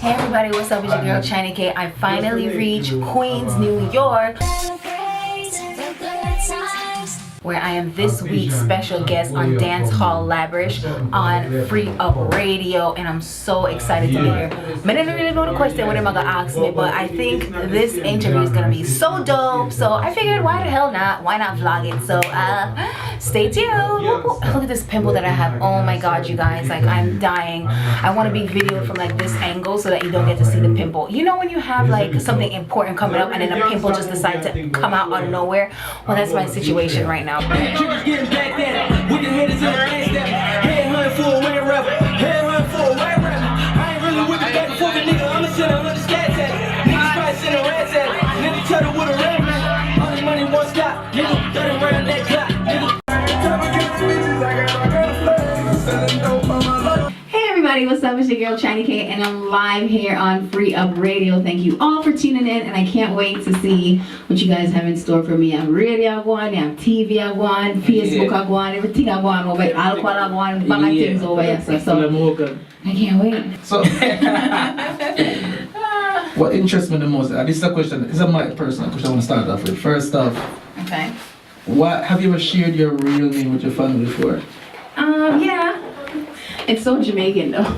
Hey everybody, what's up? It's your girl Chiney K. I finally reached Queens, New York, where I am this week's special guest on Dance Hall Lavish on Free Up Radio, and I'm so excited to be here. I didn't really know the question what am I gonna ask me, but I think this interview is gonna be so dope. So I figured, why the hell not? Why not vlog it? So stay tuned. Look at this pimple that I have. Oh my god, you guys, like I'm dying. I want to be videoed from like this angle so that you don't get to see the pimple. You know when you have like something important coming up and then a pimple just decides to come out of nowhere? Well, that's my situation right now. What's up? It's your girl Chiney K, and I'm live here on Free Up Radio. Thank you all for tuning in, and I can't wait to see what you guys have in store for me. I have radio I have TV I Facebook I everything I over alcohol I bang things over here. So I can't wait. So what interests me the most? This is a question. This is my personal question. I want to start off with. First off, okay. What have you ever shared your real name with your family before? Yeah. It's so Jamaican though.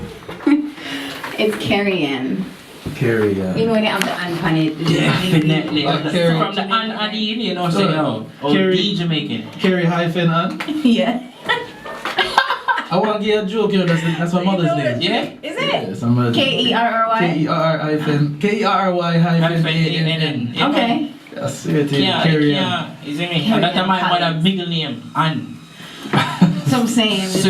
It's Carrie-Ann. Carrie-Ann. You know when they have the Ann on it? Definitely. Carrie. From the Ann, you know, so now. Oh, the Jamaican. Carrie-Ann? Yeah. I want to get a joke here. That's my mother's name. Yeah? Is it? Yes, I'm a K-E-R-R-Y? K-E-R-R-Y N-N. Okay. Yes, Carrie-Ann. Is it me? And that's my mother's middle name, Ann. So I'm saying, it's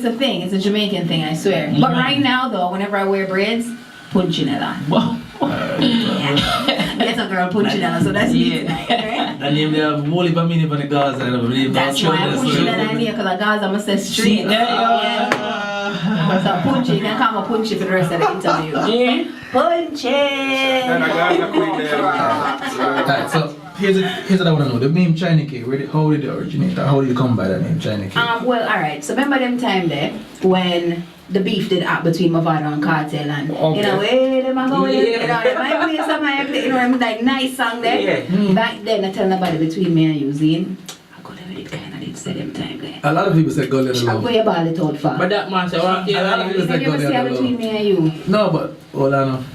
a thing. It's a Jamaican thing, I swear. But right now, though, whenever I wear braids, Punchinella. Wow. That's a girl, Punchinella, so that's me tonight, right? The name they have Molly Bamini for the Gaza. That's why I Punchinella in here, because the Gaza must say straight. Yeah. So Punchy, you can call me Punchy for the rest of the interview. Yeah. Punchy! Alright, so here's what I want to know. The name Chiney K, how did it originate? How did you come by that name Chiney K? Well, alright, so remember them time there when the beef did up between my father and Cartel and you know, hey, them a go you know, my place and my place, you know, like nice song there. Yeah. Back then I tell nobody between me and you, Zine. I could have it kind of did say them time there. A lot of people say go little I'm love. going to ball it out for. But that man said, A lot of people say You go ever see little between love. me and you? No, but hold on.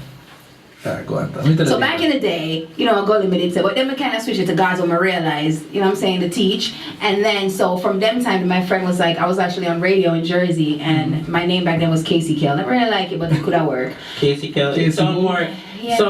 Alright, go on. So back in the day, you know, I go limited, but then I kind of switched it to God's when I realized, you know what I'm saying, to teach. And then, so from them time, my friend was like, I was actually on radio in Jersey, and my name back then was Casey Kell. Never really like it, but it could have worked. Casey Kell. Some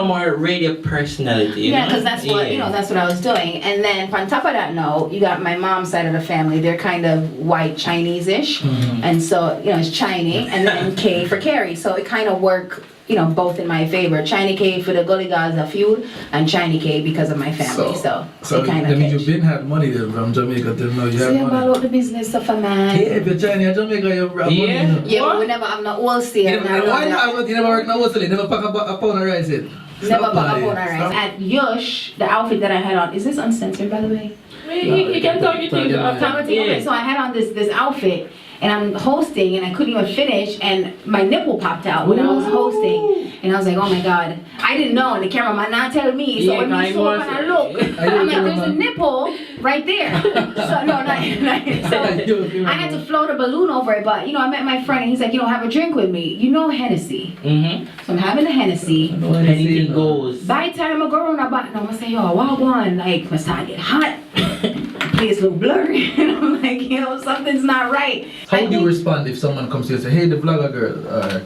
more radio personality. Yeah, because that's what, you know, that's what I was doing. And then on top of that note, you got my mom's side of the family. They're kind of white Chinese-ish. Mm-hmm. And so, you know, it's Chiney, and then K for Carrie. So it kind of worked, you know, both in my favor. Chiney K for the Gully Gaza feud, and Chiney K because of my family. So it kind of that means you've been had money then from Jamaica till now. You have about money. out the business stuff, man. Hey, if you're Chinese, Jamaica, you have money. Yeah, but we never have no wholesale. Why not? You never work no wholesale. You never pack a pound of rice in. Never pack a pound of rice. At Yush, the outfit that I had on, is this uncensored by the way? You can talk your thing. Okay, so I had on this outfit, and I'm hosting, and I couldn't even finish, and my nipple popped out when I was hosting, and I was like, oh my god, I didn't know, and the cameraman not telling me, so when he saw it, and I look, I'm like, there's a nipple right there. So no, not so I had to float a balloon over it, but you know, I met my friend, and he's like, you know, have a drink with me, you know, Hennessy. So I'm having the Hennessy. Anything goes. By the time I go around the back, I'm gonna say, yo, wow, one, like, my start get hot. Place look blurry, and I'm like, you know, something's not right. How do you respond if someone comes to you and say, hey, the vlogger girl?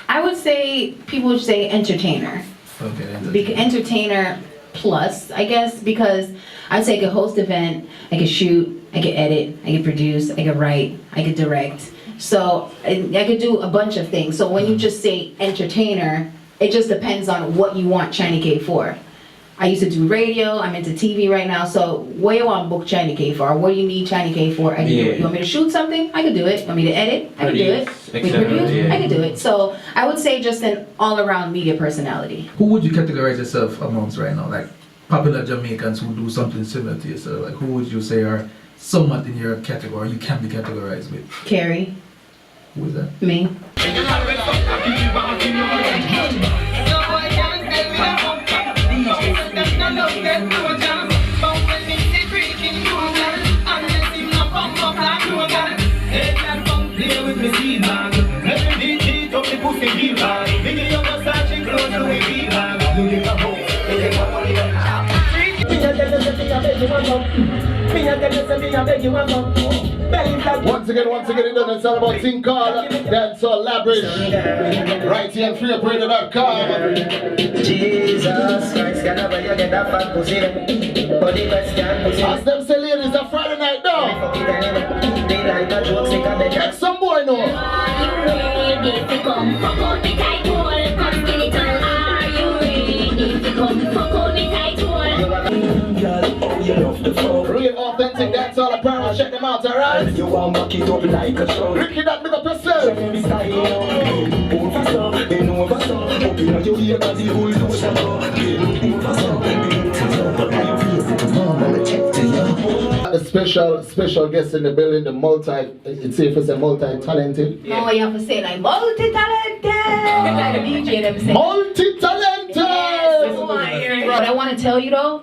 I would say people would say entertainer. Okay. Entertainer plus, I guess, because I'd say I could host event, I could shoot, I could edit, I could produce, I could write, I could direct. So I could do a bunch of things. So when you just say entertainer, it just depends on what you want Chiney K for. I used to do radio, I'm into TV right now, so what do you want to book Chiney K for? What do you need Chiney K for? I can do it. You want me to shoot something? I can do it. You want me to edit? I can do it. We produce? I can do it. So I would say just an all-around media personality. Who would you categorize yourself amongst right now? Like popular Jamaicans who do something similar to yourself? Like who would you say are somewhat in your category you can be categorized with? Carrie. Who is that? Me. Once again, it's all about thing called Dancehall Labrish. Right here on freeoperator.com. Jesus Christ, can I you get that fat pussy? Body best can pussy. Ask them say ladies, a Friday night now. They like a joke, sick of the Make some boy know. Are you ready to come fuck out the tight hole? Come skin it on. Are you ready to come fuck out the tight hole? Real authentic dancehall apparel. Check them out, alright? You want to back it up like a show. Ricky, that big up yourself. A special guest in the building, it's safe to say multi-talented. No, you have to say like multi-talented. Like the DJ them say. Multi-talented! Yes, we want to hear it. But I want to tell you though,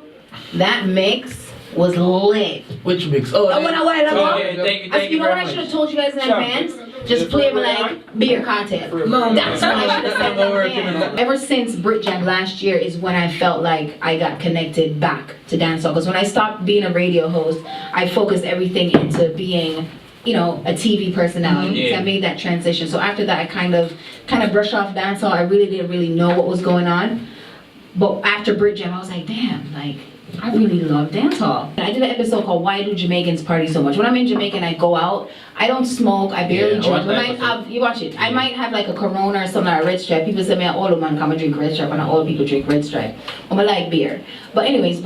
that mix was lit. Which mix? Oh, I went a while ago. Yeah, thank you know what I should have told you guys in advance? Just play with like beer content. That's what I should have said in advance. Ever since Brit Jam last year is when I felt like I got connected back to dancehall. Because when I stopped being a radio host, I focused everything into being, you know, a TV personality. Yeah. So I made that transition. So after that, I kind of brushed off dancehall. I really didn't really know what was going on. But after Brit Jam, I was like, damn, like, I really love dancehall. I did an episode called Why Do Jamaicans Party So Much? When I'm in Jamaica and I go out, I don't smoke, I barely drink. You watch it. I might have like a Corona or something, or a Red Stripe. People say, man, all of man come and drink Red Stripe, and all people drink Red Stripe. I like beer. But anyways,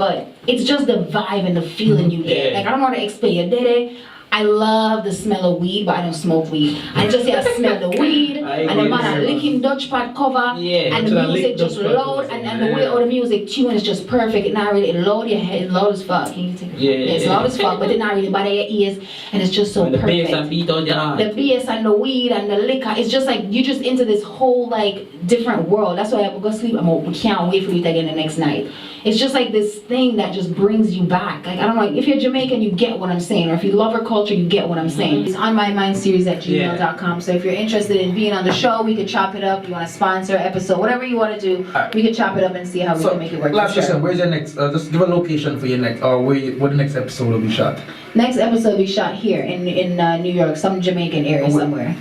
it's just the vibe and the feeling you get. Like, I don't know how to explain it. I love the smell of weed, but I don't smoke weed. I just I smell the weed, and the man are licking Dutch pot cover, and the music just loud, and the way all the music tune is just perfect. It's not really loud your head, it's loud as fuck. Can you take it? Yeah, it's loud as fuck, but it's not really bother your ears, and it's just so perfect. The bass and beat on your heart. The bass and the weed and the liquor, it's just like you just into this whole like different world. That's why I go sleep. We can't wait for it again the next night. It's just like this thing that just brings you back. Like, I don't know, if you're Jamaican, you get what I'm saying. Or if you love our culture, you get what I'm saying. It's on my mind series at gmail.com. So if you're interested in being on the show, we could chop it up. You want to sponsor episode, whatever you want to do, we could chop it up and see how we can make it work. Last question, where's your next, just give a location for your next, or where the next episode will be shot. Next episode will be shot here in New York, some Jamaican area somewhere.